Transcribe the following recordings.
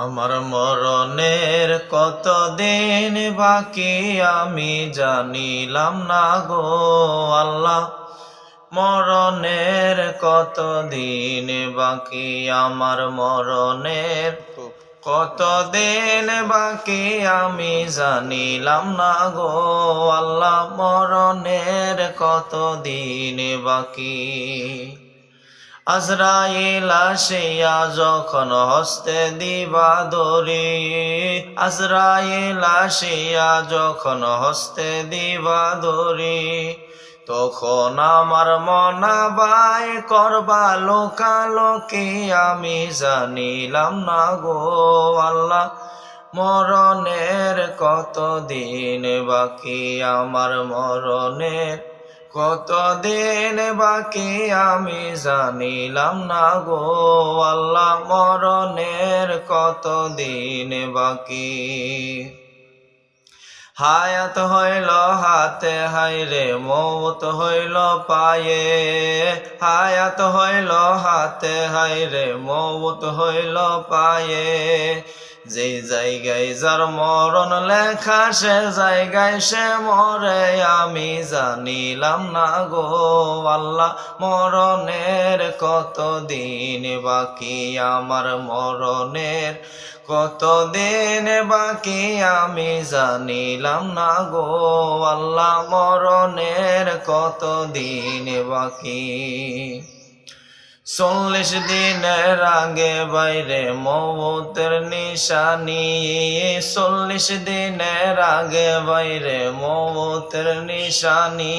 আমার মরণের কতদিন বাকি আমি জানিলাম না গো আল্লাহ। মরণের কতদিন বাকি আমার মরণের কতদিন বাকি আমি জানিলাম না গো আল্লাহ। মরণের কতদিন বাকি। আজরাইল আসিয়া যখন হস্তে দিবা দরি, আজরাইল আসিয়া যখন হস্তে দিবা দরি, তখন আমার মনাবাই করবা লোকালোকি আমি জানিলাম না গো আল্লাহ। মরণের কতদিন বাকি আমার মরণের কতদিন বাকি আমি জানিলাম না গো আল্লাহ। মরণের কতদিন বাকি। হায়াত হইল হাতে হাইরে মৌত হইল পায়ে, হায়াত হইল হাতে হাইরে মৌত হইল পায়ে। যে জায়গায় যার মরণ লেখা সে জায়গায় সে মরে আমি জানিলাম না গো আল্লাহ। মরণের কতদিন বাকি আমার মরণের কতদিন বাকি আমি জানিলাম না গো আল্লাহ। মরণের কতদিন বাকি। 40 দিনের আগে বাইরে মৌতের নিশানি, 40 দিনের আগে বাইরে মৌতের নিশানি।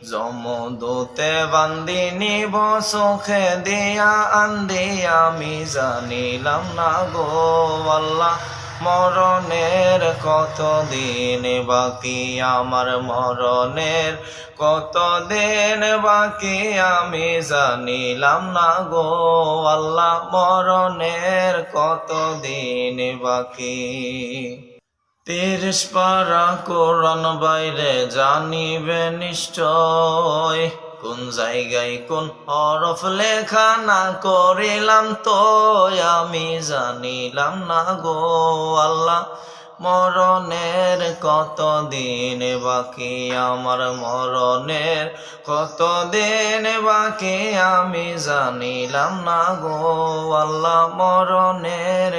যমদূতে বান্দি নিব চোখে দিয়া আন্দি আমি জানিলাম না গো আল্লাহ। মরণের কতদিন বাকি আমার মরণের কতদিন বাকি আমি জানিলাম না গো আল্লাহ। মরণের কতদিন বাকি। 30 পারা কোরআন বাইরে জানিবে নিশ্চয়, কোন জায়গায় কোন হরফ লেখা না করিলাম তো আমি জানিলাম না গো আল্লাহ। মরণের কতদিন বাকি আমার মরণের কতদিন বাকি আমি জানিলাম না গো আল্লাহ। মরণের